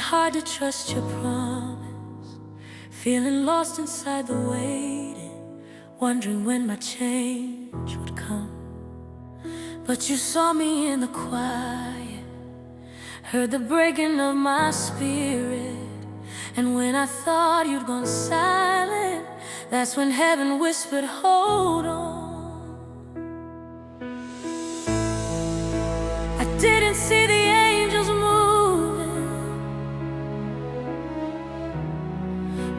hard to trust your promise, feeling lost inside the waiting, wondering when my change would come. But you saw me in the quiet, heard the breaking of my spirit. And when I thought you'd gone silent, that's when heaven whispered, hold on. I didn't see the angels moving,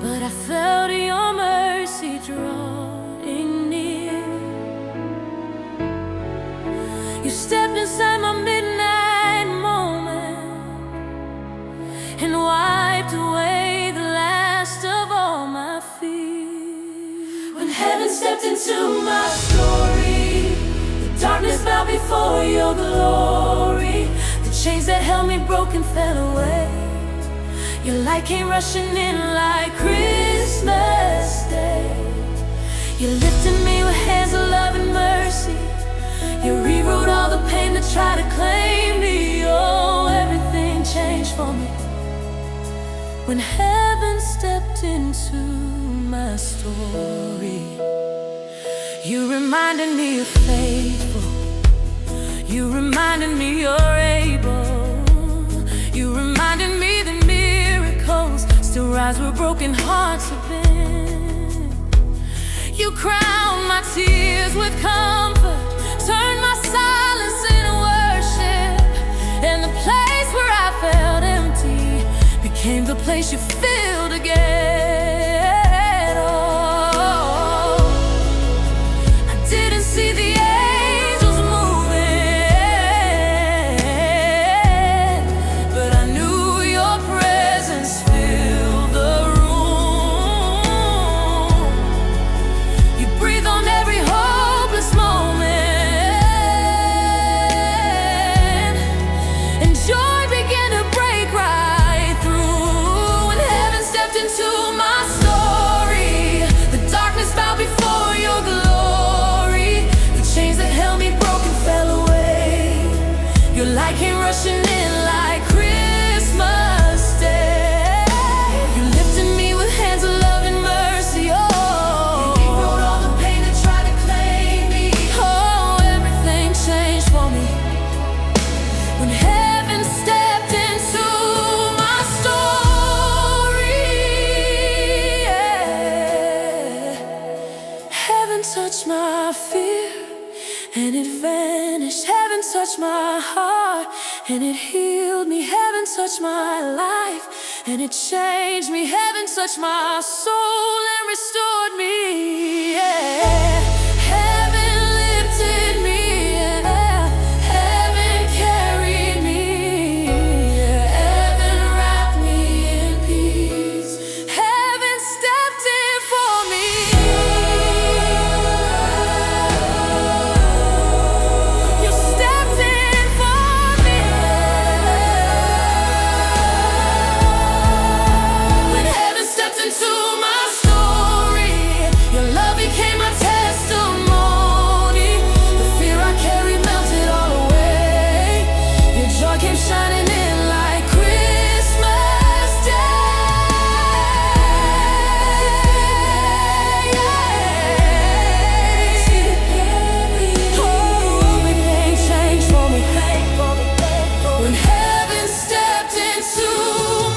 but I felt your mercy drawing near. You stepped inside my midnight moment and wiped away the last of all my fears. When heaven stepped into my story, the darkness bowed before your glory. The chains that held me broken fell away. Your light came rushing in like Christmas Day. You lifted me with hands of love and mercy. You rewrote all the pain to try to claim me. Oh, everything changed for me when heaven stepped into my story. You reminded me you're faithful. You reminded me you're able. You reminded me that miracles still rise where broken hearts have been. You crowned my tears with comfort, turned my silence into worship, and the place where I felt empty became the place you filled again. Oh, I didn't see the angels moving, but I knew your presence filled the room. You breathe on every hopeless moment, and joy began to break right through. When heaven stepped into my story, the darkness bowed before your glory. The chains that held me broken fell away. Your light came rushing in like Christmas Day. You lifted me with hands of love and mercy. Oh, you rewrote all the pain that tried to claim me. Oh, everything changed for me when heaven stepped into my story. Yeah. Heaven touched my fear and it vanished. Heaven touched my heart and it healed me. Heaven touched my life and it changed me. Heaven touched my soul and restored me. Yeah. Heaven lifted me. Yeah. Heaven carried me. Yeah. Heaven wrapped me in peace. Heaven stepped in for me. You stepped in for me. When heaven stepped into my story, your love became my testimony. The fear I carried melted all away. Your joy came shining in like Christmas Day. Oh, everything changed for me when heaven stepped into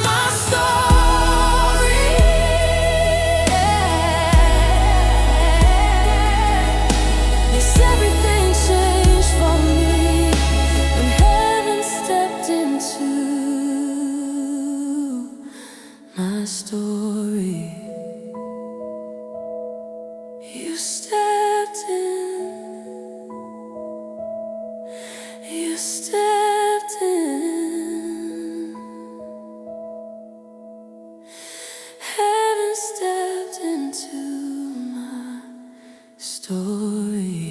my story. Yes, everything changed for me when heaven stepped into my story. You stepped in. You stepped in. Heaven stepped into my story.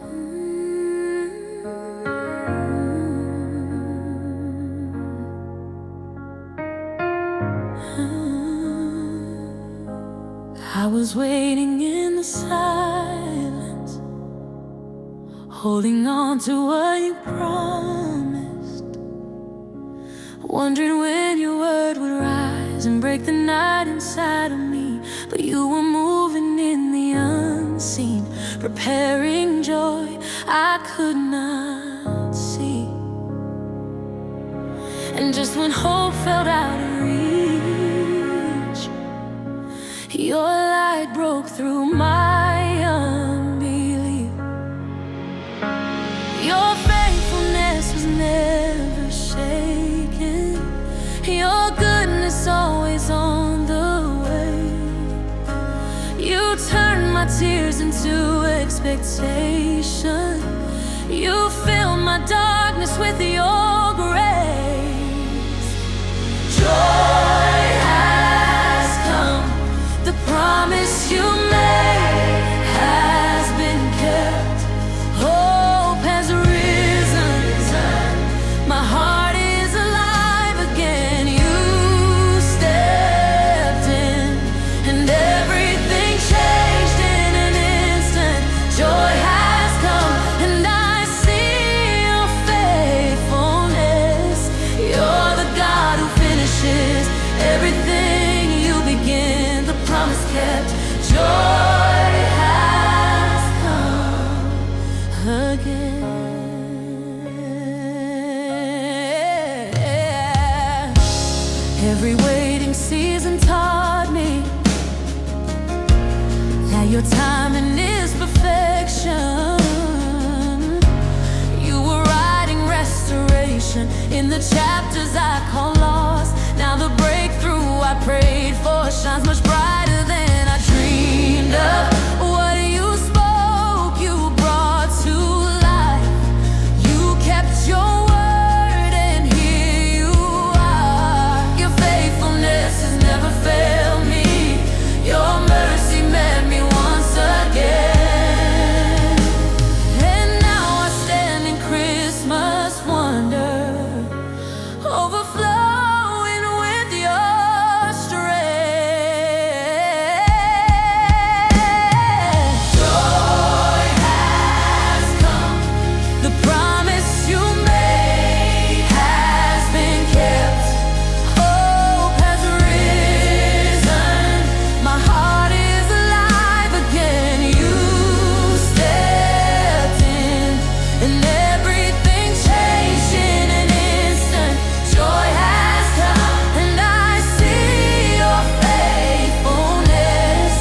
Mm. was waiting in the silence, holding on to what you promised, wondering when your word would rise and break the night inside of me. But you were moving in the unseen, preparing joy I could not see. And just when hope felt out of reach, your light broke through my unbelief. Your faithfulness was never shaken, your goodness always on the way. You turned my tears into expectation, you filled my darkness with your grace. Joy has come, the promise you made has been kept. Hope has risen, my heart is alive again. You stepped in and everything changed in an instant. Joy has come and I see your faithfulness. You're the God who finishes everything you begin, the promise kept. Joy has come again. Every waiting season taught me that your timing is perfection. You were writing restoration in the chapters I call lost. Now the breakthrough I prayed for shines much brighter than I dreamed of. What you spoke, you brought to life. You kept your word and here you are. Your faithfulness has never failed me. Your mercy met me once again. And now I stand in Christmas wonder, overflowing with your strength. Joy has come, the promise you made has been kept. Hope has risen, my heart is alive again. You stepped in and everything changed in an instant. Joy has come and I see your faithfulness.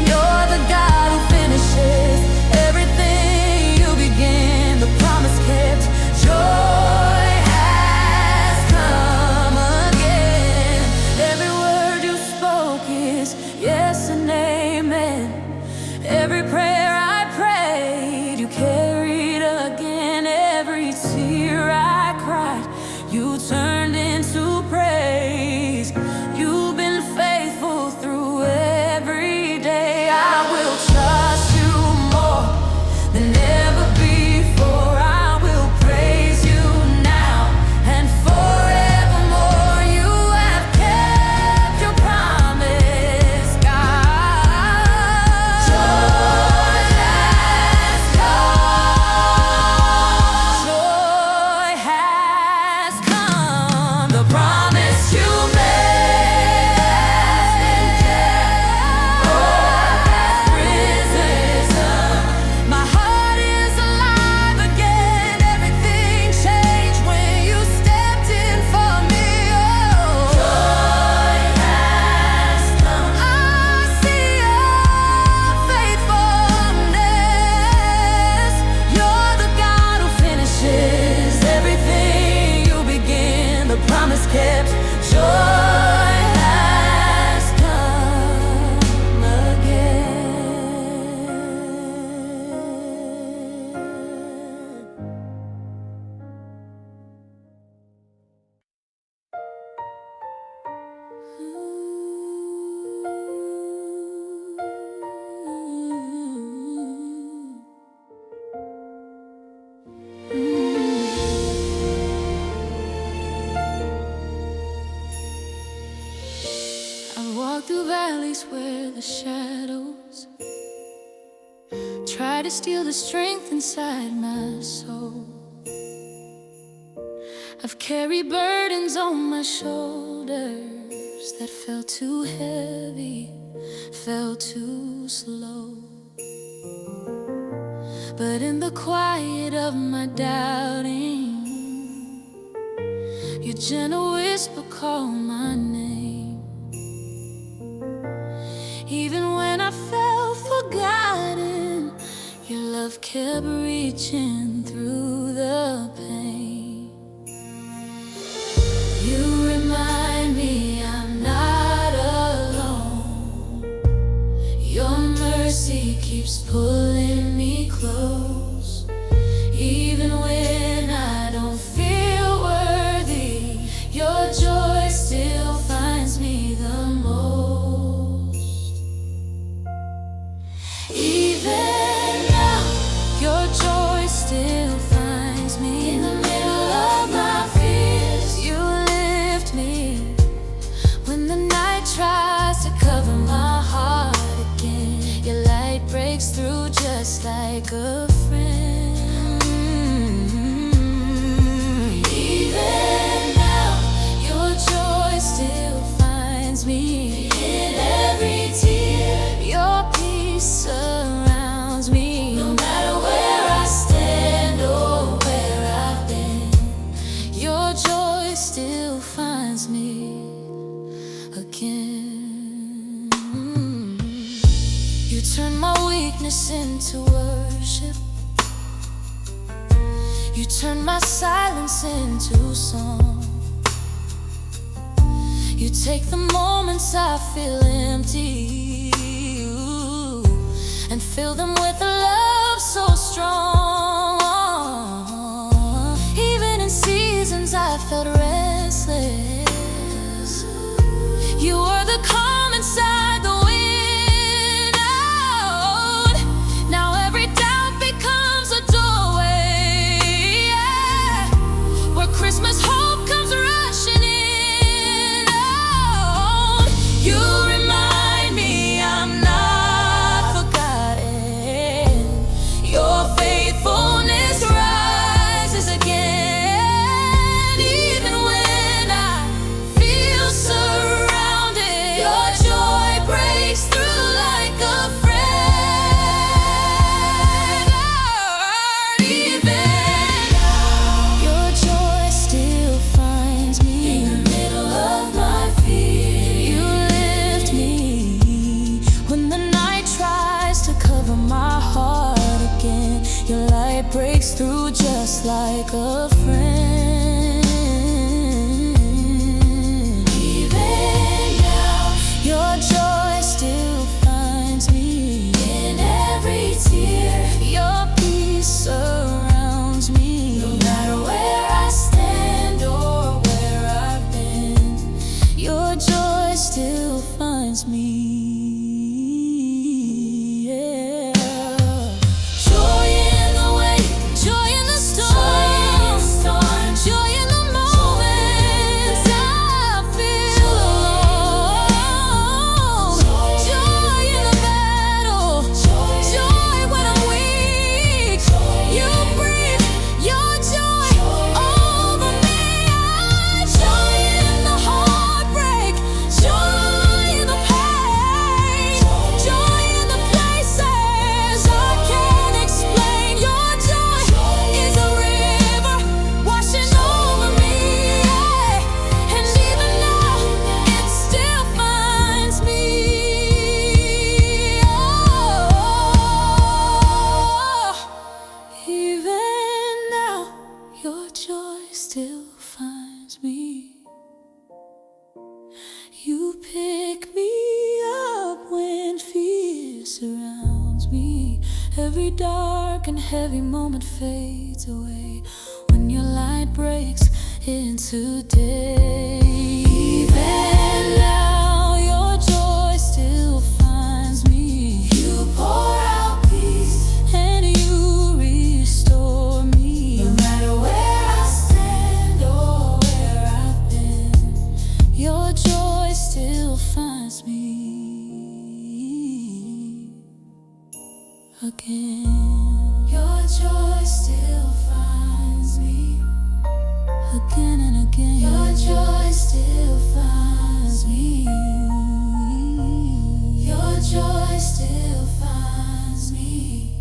You're the God who finishes everything you begin, the promise kept. Joy has come again. Every word you spoke is yes and amen. Every prayer I prayed, you carried again. Every tear I cried, you turned into praise. You've been faithful through every day. I will trust you more than ever before. I will praise you now and forevermore. You have kept your promise, God. Joy has come. Joy has come. The promise you made has been kept. Hope has risen. My heart is alive again. Everything changed when you stepped in for me. Oh, joy has come. I see your faithfulness. You're the God who finishes everything you begin, the promise kept. Joy has come again. I've walked through valleys where the shadows try to steal the strength inside my soul. I've carried burdens on my shoulders that felt too heavy, felt too slow. But in the quiet of my doubting, your gentle whisper called my name. Even when I felt forgotten, your love kept reaching through the pain. You remind me I'm not alone. Your mercy keeps pulling me close. Even when I don't feel worthy, your joy still finds me the most. Even now, your joy still finds me in the middle of my fears. You lift me when the night tries to cover my heart again. Your light breaks through just like a friend. Even now, your joy still finds me in every tear. Your peace surrounds me. No matter where I stand or where I've been, your joy still finds me again. You turn my weakness into worship. You turn my silence into song. You take the moments I feel empty and fill them with a love so strong. Even in seasons I felt restless, you were the calm inside the wind. Out. Now every doubt becomes a doorway, yeah, where Christmas hope comes rushing in. Oh, you remind me I'm not forgotten. Your faithfulness rises again. Even when I feel surrounded, your joy breaks through like a friend. Even now, your joy still finds me in the middle of my fear. You lift me when the night tries to cover my heart again. Your light breaks through just like a friend. Even now, your joy still finds me in every tear. Your peace surrounds me. No matter where I stand or where I've been, your joy still finds me. Yeah. Joy in the wait, joy in the storm, joy in the moments I feel alone, joy in the battle, joy when I'm weak. You breathe your joy over me. Joy in the heartbreak, joy in the pain, joy in the places I can't explain. Your joy is a river washing over me, yeah. And even now, it still finds me. Oh, even now, your joy still finds me. You pick me up when fear surrounds me. Every dark and heavy moment fades away when your light breaks into day. Even now, your joy still finds me. You pour out peace and you restore me. No matter where I stand or where I've been, your joy still finds me again. joy still finds me again and again. Your joy still finds me. Your joy still finds me.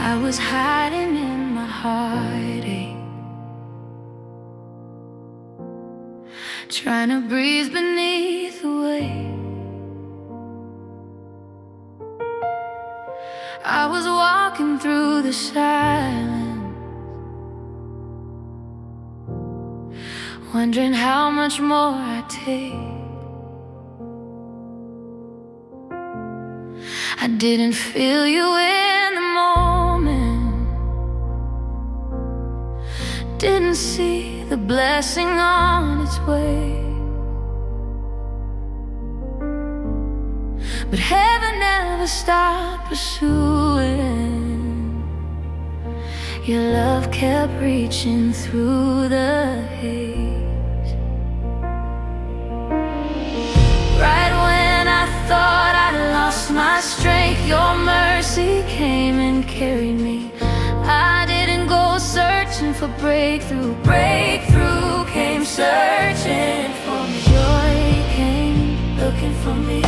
I was hiding in my heartache, trying to breathe beneath the weight. I was walking through the silence, wondering how much more I'd take. I didn't feel you in the moment, didn't see the blessing on its way. But heaven never stopped pursuing. Your love kept reaching through the haze. Right when I thought I lost my strength, your mercy came and carried me. I didn't go searching for breakthrough, breakthrough came searching for me. Joy came looking for me,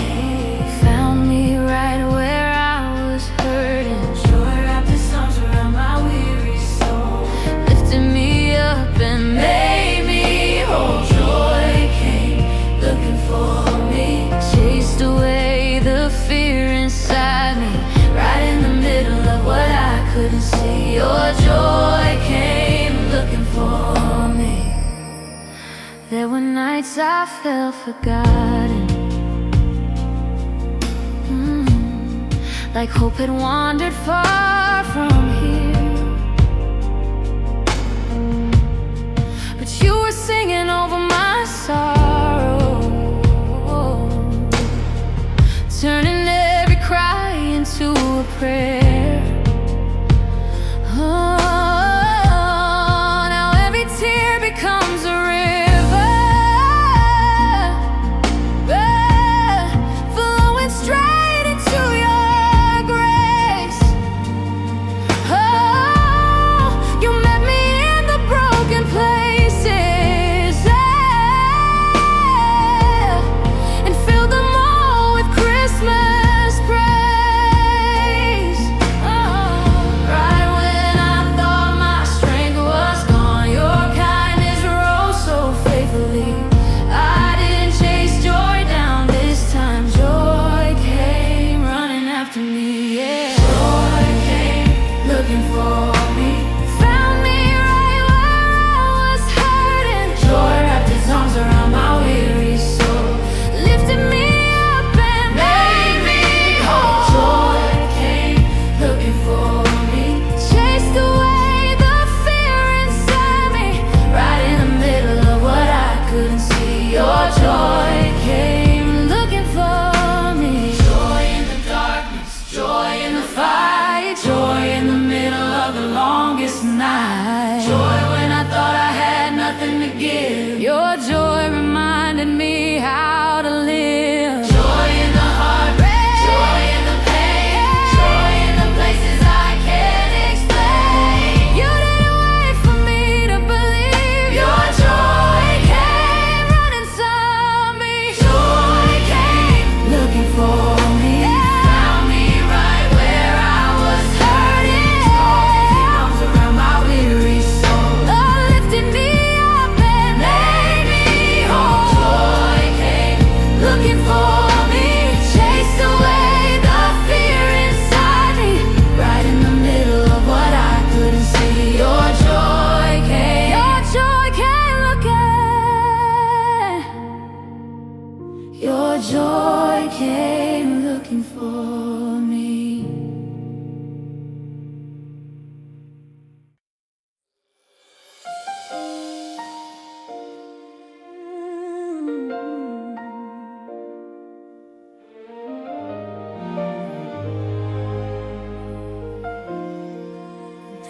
found me right where I was hurting. Joy wrapped its arms around my weary soul, lifted me up and made me whole. Joy came looking for me, chased away the fear inside me, right in the middle of what I couldn't see. Your joy came looking for me. There were nights I felt forgotten, like hope had wandered far from here. But you were singing over my sorrow, turning every cry into a prayer. Oh, now every tear becomes a river, flowing straight into your grace.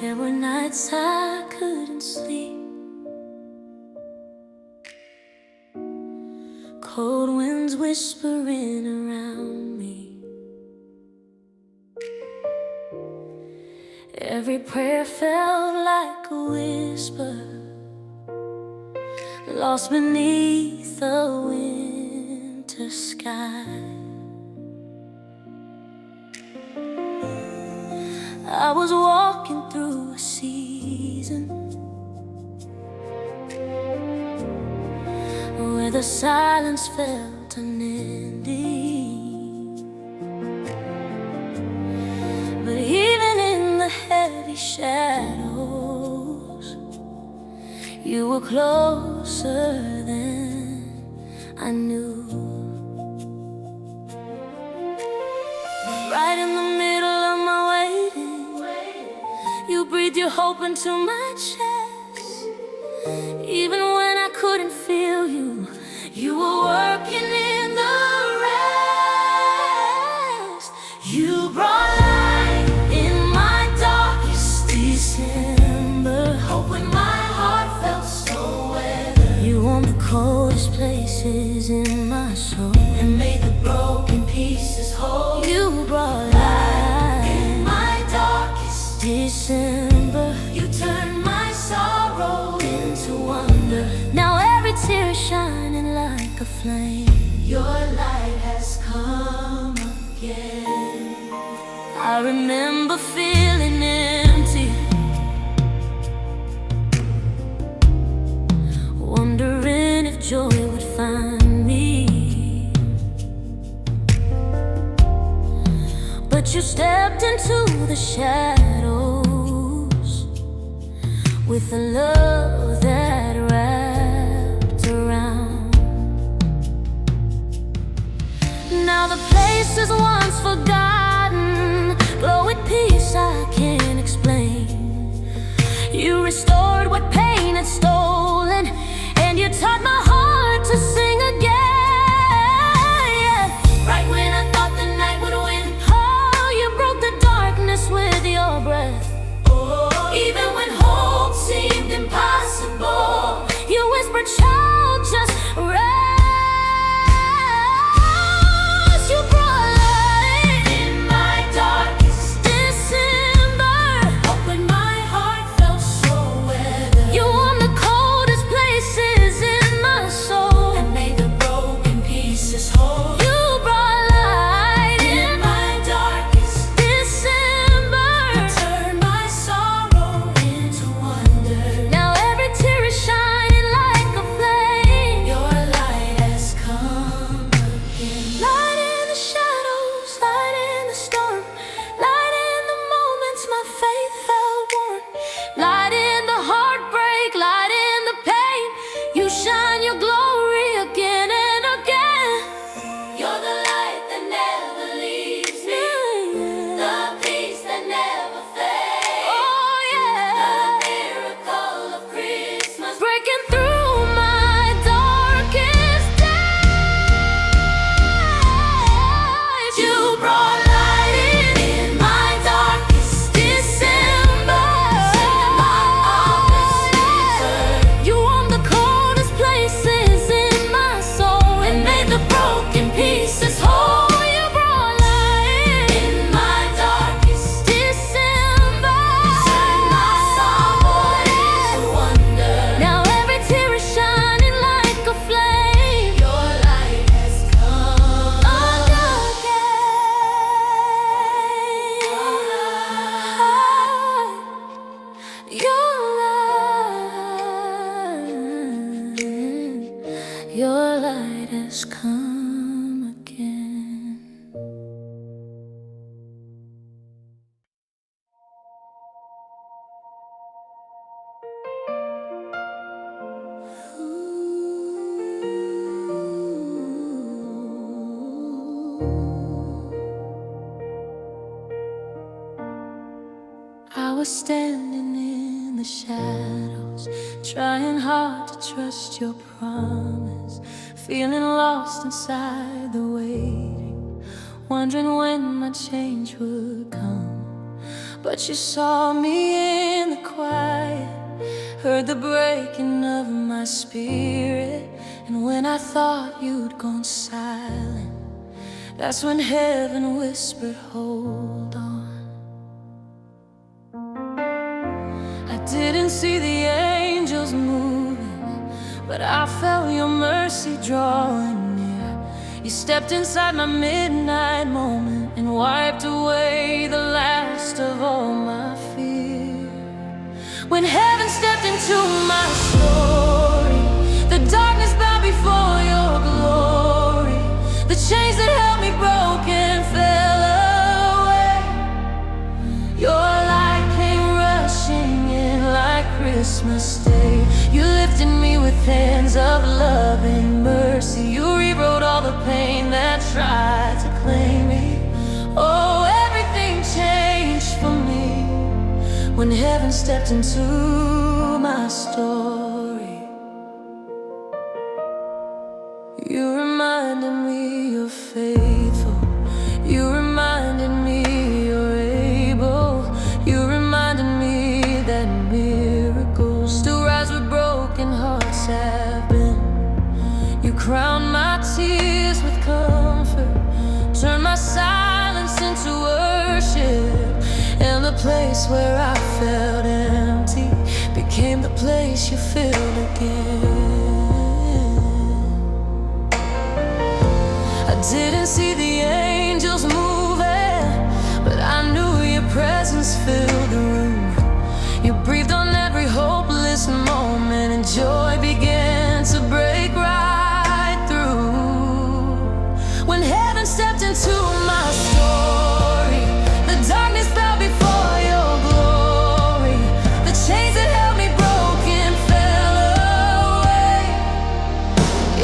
There were nights I couldn't sleep, cold winds whispering around me. Every prayer felt like a whisper, lost beneath the winter sky. I was walking through a season where the silence felt unending. But even in the heavy shadows, you were closer than I knew. Right in the middle of my waiting, you breathed your hope into my chest. Even when I couldn't feel you, you were working in the rest. You brought light in my darkest December, hope when my heart felt so weathered. You warmed the coldest places in my soul and made the broken pieces whole. You brought light in my darkest December. You turned my sorrow into wonder. Now every tear is shining like a flame. Your light has come again. I remember feeling empty, wondering if joy would find me. But you stepped into the shadows with a love that wrapped around. Now the place is once forgotten, glow with peace I can't explain. You restored what pain had stolen, and you taught my heart to sing again. Right when I thought the night would win, oh, you broke the darkness with your breath. Even when hope seemed impossible, you whispered, child, just rest. You brought light in my darkest December, hope when my heart felt so weathered. You warmed the coldest places in my soul and made the broken pieces whole. You brought light in my darkest December. You turned my sorrow into wonder. Now every tear is shining like a flame. Your light has come again. Light in the shadows, light in the storm, light in the moments my faith felt worn, light in the heartbreak, light in the pain. You shine your glory again and again. You're the light that never leaves me, the peace that never fades. Oh yeah, the miracle of Christmas, breaking through my darkest days. You brought light in my darkest December. You warmed the coldest places in my soul and made the broken pieces whole. You brought light in my darkest December. Turned my sorrow into wonder. Now every tear is shining like a flame. Your light has come again. Your light has come again. I was standing in the shadows, trying hard to trust your promise, feeling lost inside the waiting, wondering when my change would come. but you saw me in the quiet, heard the breaking of my spirit. And when I thought you'd gone silent, that's when heaven whispered, hold on. I didn't see the angels moving, but I felt your mercy drawing near. You stepped inside my midnight moment and wiped away the last of all my fear. When heaven stepped into my story, the darkness bowed before your glory. The chains that held me broken fell away. Your light came rushing in like Christmas Day. You lifted me with hands of love and mercy. You rewrote all the pain that tried to claim me. Oh, everything changed for me when heaven stepped into my story. You reminded me you're faithful. You reminded me you're able. You reminded me that miracles still rise where broken hearts have been. You crowned my tears with comfort, turned my silence into worship, and the place where I felt empty became the place you filled again. I didn't see the angels moving, but I knew your presence filled the room. You breathed on every hopeless moment, and joy began to break right through. When heaven stepped into my story, the darkness bowed before your glory. The chains that held me broken fell away.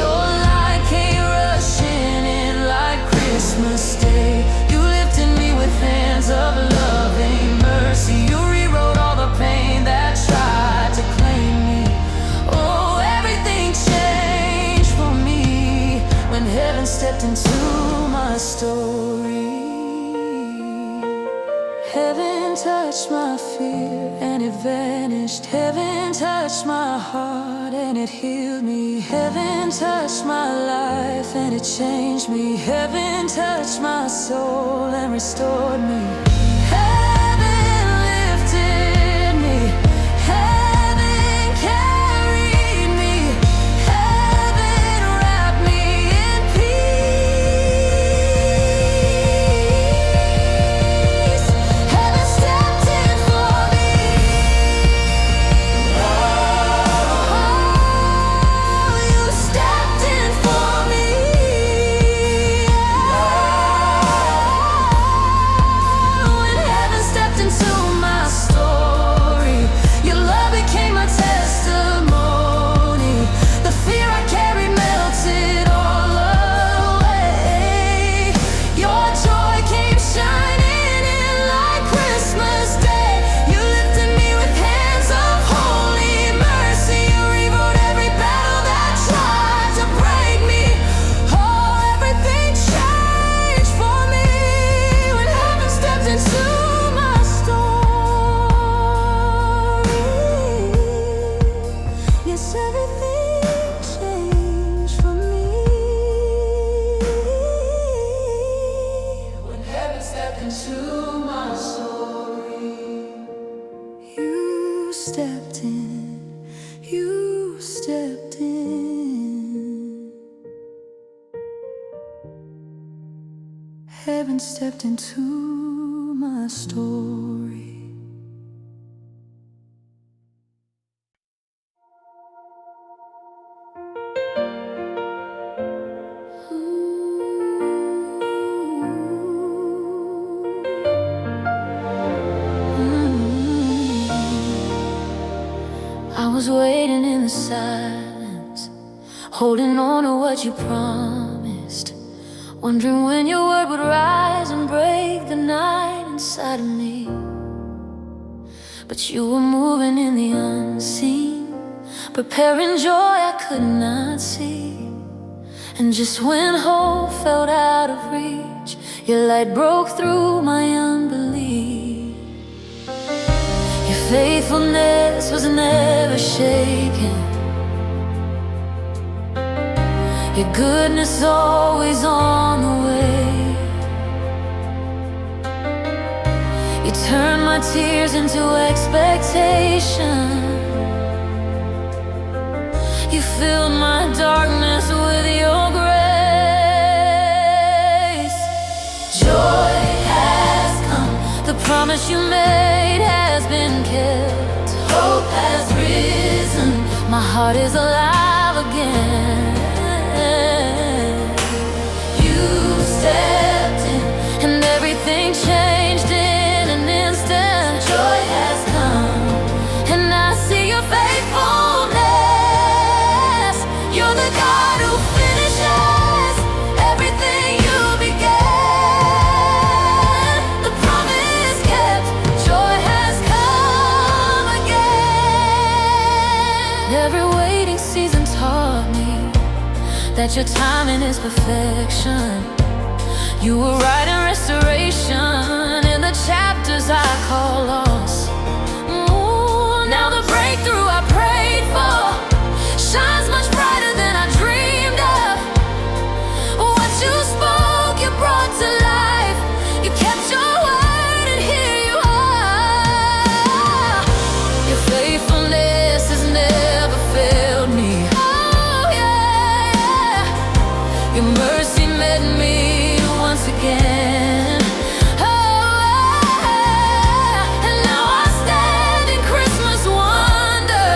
Your light came rushing in like Christmas Day. You lifted me with hands of loving mercy. You rewrote all the pain that tried to claim me. Oh, everything changed for me when heaven stepped into my story. Heaven touched my fear and it vanished. Heaven touched my heart and it healed me. Heaven touched my life and it changed me. Heaven touched my soul and restored me. Heaven lifted me. Heaven carried me. Heaven wrapped me in peace. Heaven stepped in for me. Oh, you stepped in for me. When heaven stepped into my story, your love became my testimony. The fear I carried melted all away. Your joy came shining in like Christmas Day. You lifted me with hands of holy mercy. You rewrote every battle that tried to break me. Oh, everything changed for me when heaven stepped into my story. Yes, everything changed for me when heaven stepped into my story. You stepped in. You stepped in. Heaven stepped into my story. I was waiting in the silence, holding on to what you promised, wondering when your word would rise and break the night inside of me. But you were moving in the unseen, preparing joy I could not see. And just when hope felt out of reach, your light broke through my unbelief. faithfulness was never shaken. Your goodness always on the way. You turned my tears into expectation. You filled my darkness with your grace. Joy has come, the promise you made has been kept. Hope has risen, my heart is alive again. You stepped in and everything changed in an instant. Joy has come and I see your faithfulness. You're the God who finishes everything you began. The promise kept, joy has come again. Every waiting season taught me that your timing is perfection. You were writing restoration in the chapters I call lost. Ooh, now the breakthrough I prayed for shines much brighter than I dreamed of. What you spoke, you brought to life. You kept your word and here you are. Your faithfulness has never failed me. Oh yeah, yeah. Your mercy met me once again. Oh, and now I stand in Christmas wonder,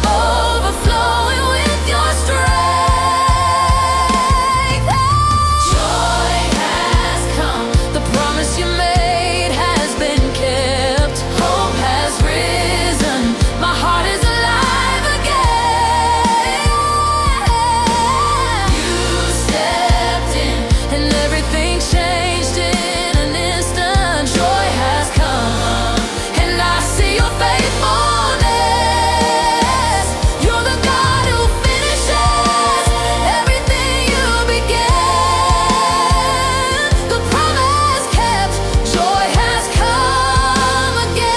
overflowing with your strength. Joy has come, the promise you made has been kept. Hope has risen, my heart is alive again. You stepped in and everything changed in an instant. Joy has come and I see your faithfulness. You're the God who finishes everything you began. The promise kept, joy has come again.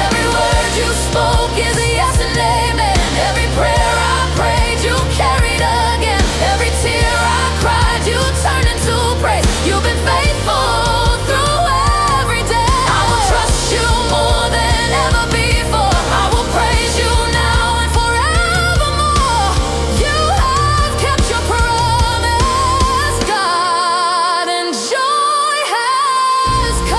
Every word you spoke is a yes and amen. Every prayer I prayed, you carried again. Every tear I cried, you turned into praise. You've been faithful through every day. I will trust you more than ever before. I will praise you now and forevermore. You have kept your promise, God, and joy has come.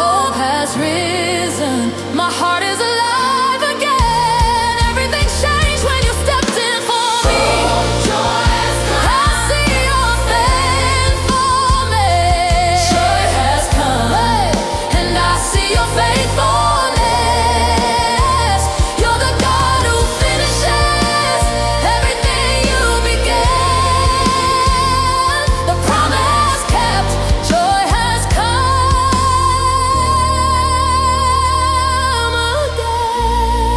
Hope has risen, my heart is alive again. Everything changed when you stepped in for me. Joy has come. I see your faithfulness. Joy has come, and I see your faithfulness. You're the God who finishes everything you began. The promise kept, joy has come again.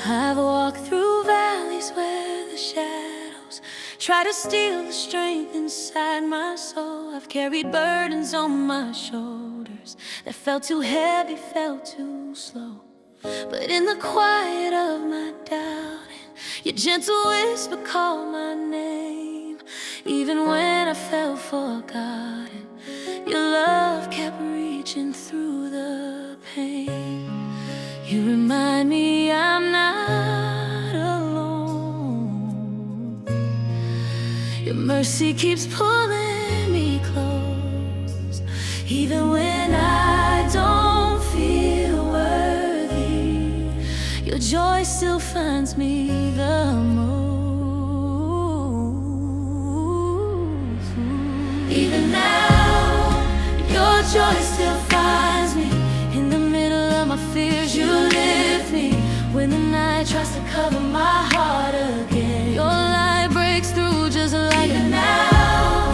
I've walked through valleys where the shadows try to steal the strength inside my soul. I've carried burdens on my shoulders that felt too heavy, felt too slow. But in the quiet of my doubting, your gentle whisper called my name. Even when I felt forgotten, your love kept reaching through the pain. You remind me I'm not alone. Your mercy keeps pulling me close. Even when I don't feel worthy, your joy still finds me the most. Even now, your joy still finds me. In the middle of my fears, you lift me. When the night night tries to cover my heart again, your light breaks through just like even now.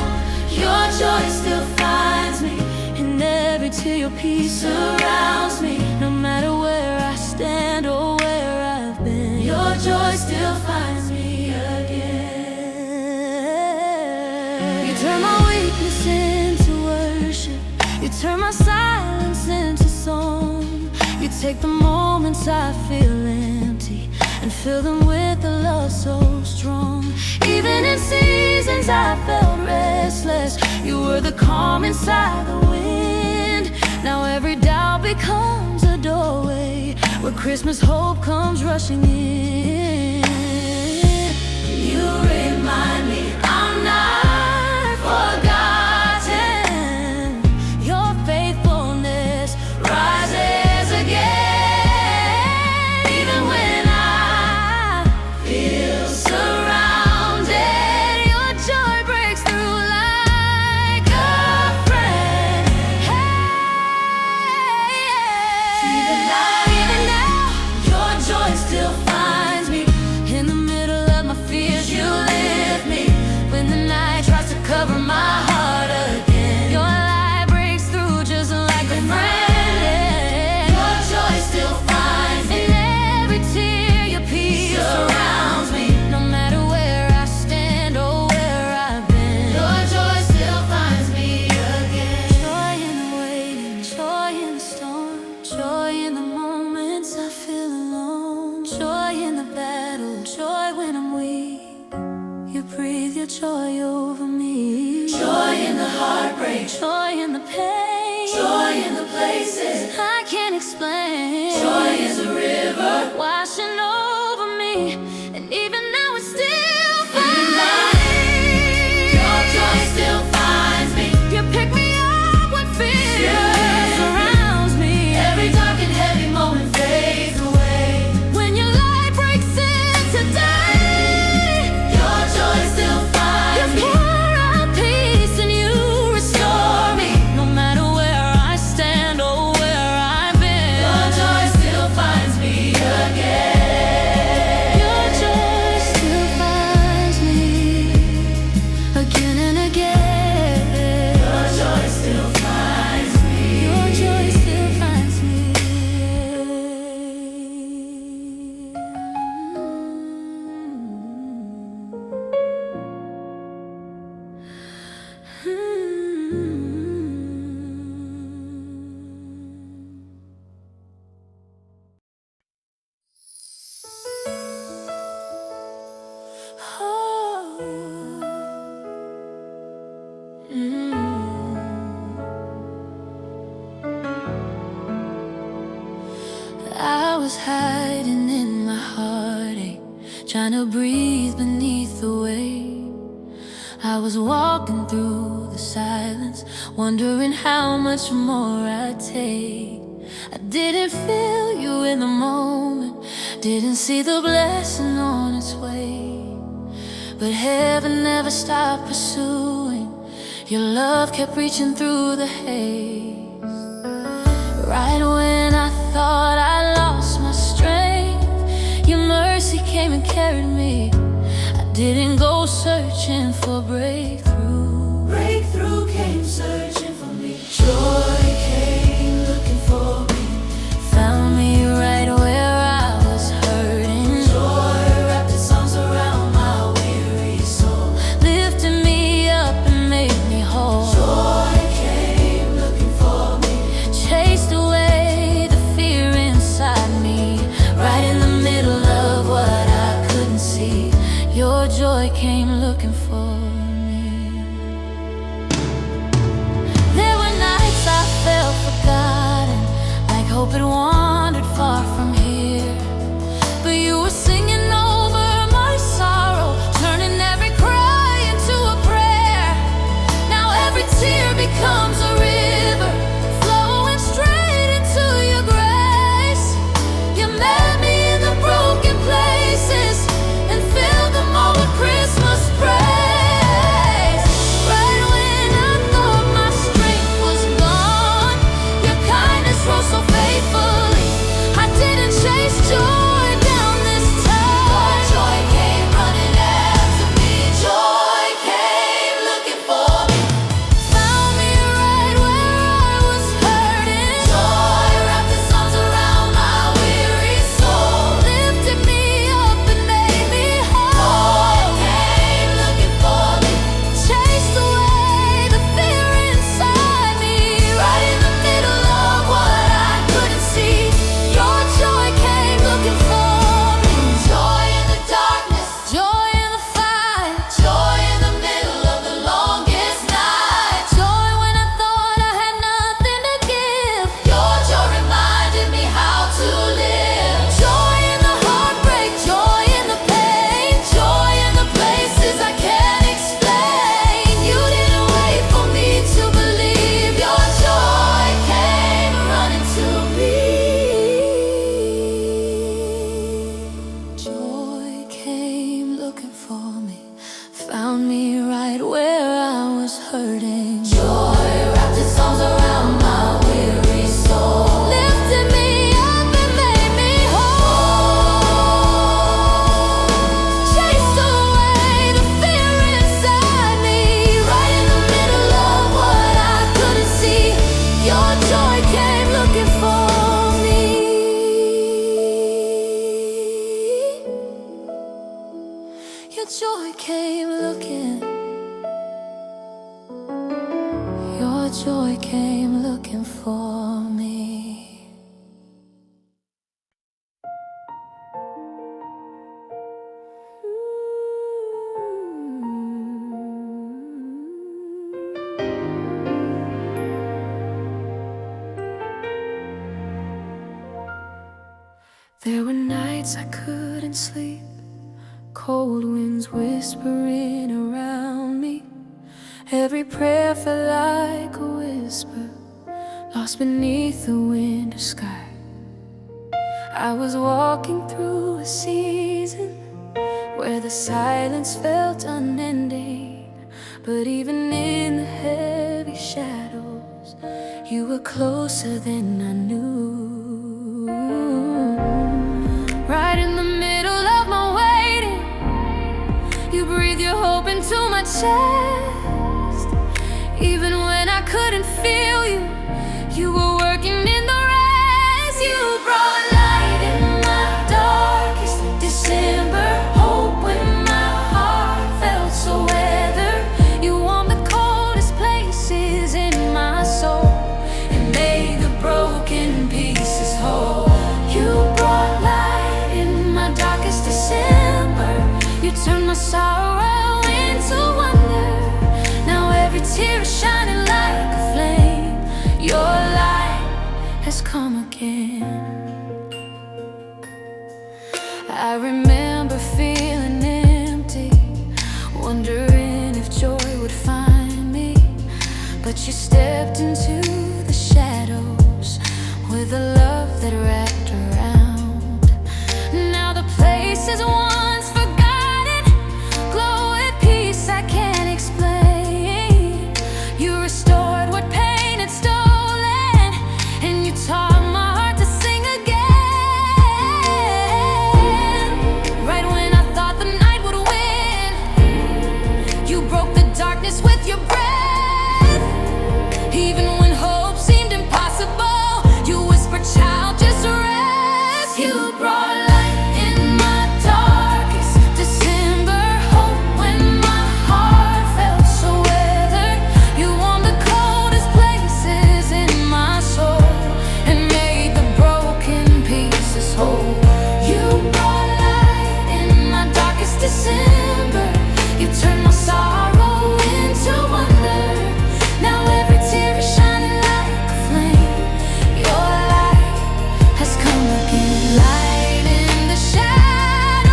Your joy still finds me, and every tear your peace surrounds me. No matter where I stand or where I've been, your joy still finds me again. You turn my weakness into worship, you turn my silence into song. You take the moments I feel empty and fill them with a love so strong. Even in seasons I felt restless, you were the calm inside the wind. Now every doubt becomes a doorway where Christmas hope comes rushing in. You remind me I'm not forgotten. Your faithfulness rises again. Even when I feel surrounded, your joy breaks through like a friend. Even now, your joy still finds me. In the middle of my fears, you lift me. When the night tries to cover my heart again, your light breaks through just like a friend. Your joy still finds me, and every tear your peace surrounds me. No matter where I stand or where I've been, your joy still finds me again. Joy in the waiting, joy in the storm, joy in the moments I feel alone, joy in the battle, joy when I'm weak. You breathe your joy over me. Joy in the heartbreak, joy in the pain, joy in the places I can't explain. Joy is a river washing over me, and even now it still finds me. Your joy still finds me. You pick me up when fear surrounds me. Every dark and heavy moment fades away. When your light breaks into day, your joy still finds me. You pour out peace and you restore me. No matter where I stand or where I've been, your joy still finds me again. Your joy still finds me again and again. Your joy still finds me. Your joy still finds me. I was hiding in my heartache, trying to breathe beneath the weight. I was walking through the silence, wondering how much more I'd take. I didn't feel you in the moment, didn't see the blessing on its way. But heaven never stopped pursuing, your love kept reaching through the haze. Right when I thought I lost my strength, your mercy came and carried me. I didn't go searching for breakthrough. Breakthrough came searching for me. Joy came looking for me. Found me right where I was hurting. Joy wrapped its arms around my weary soul, lifted me up and made me whole. Joy came looking for me, chased away the fear inside me. Right in the middle of what I couldn't see, your joy came looking for me. There were nights I felt forgotten, like hope had wandered far from here. But you were singing over my sorrow, turning every cry into a prayer. Now every tear becomes a river, flowing straight into your grace. You met me in the broken places and filled them all with Christmas praise. joy came looking. Your joy came looking for me. There were nights I couldn't sleep, cold winds whispering around me. Every prayer felt like a whisper, lost beneath the winter sky. I was walking through a season where the silence felt unending, but even in the heavy shadows, you were closer than I knew. Right in the middle of my waiting, you breathe your hope into my chest. Even when I couldn't feel you, you were working in the rest. You brought light in my darkest December, hope when my heart felt so weathered. You warmed the coldest places in my soul and made the broken pieces whole. You brought light in my darkest December. You turned my sorrow into wonder. Now every tear is shining like a flame. Your light has come again. I remember feeling empty, wondering if joy would find me. But you stepped into the shadows with a love that wrapped around. Now the places once forgotten glow with peace I can't explain. You restored what pain had stolen, and you taught my heart to sing again. Right when I thought the night would win, you broke the darkness with your breath. Even when hope seemed impossible, you whispered, "Child, just rest." You brought light in my darkest December, hope when my heart felt so weathered. You warmed the coldest places in my soul and made the broken pieces whole. You brought light in my darkest December. You turned my sorrow into wonder. Now every tear is shining like a flame. Your light has come again. Light in the shadows,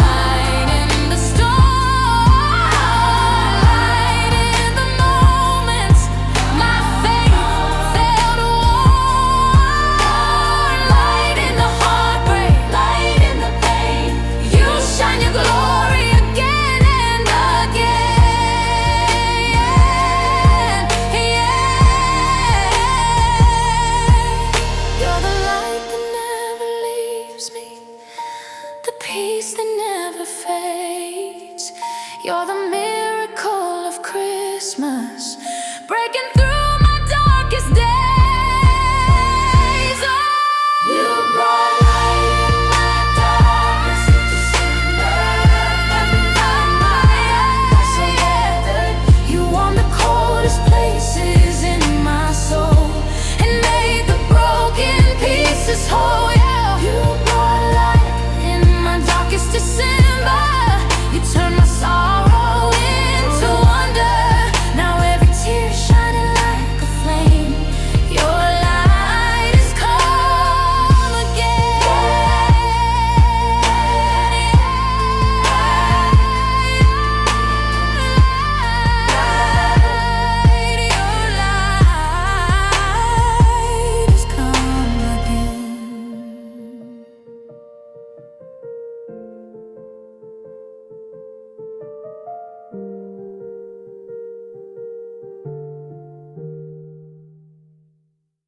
light in the storm, light in the moments my faith felt worn, light in the heartbreak, light in the pain. You shine your glory again and again. You're the light that never leaves me, the peace that never fades. You're the mirror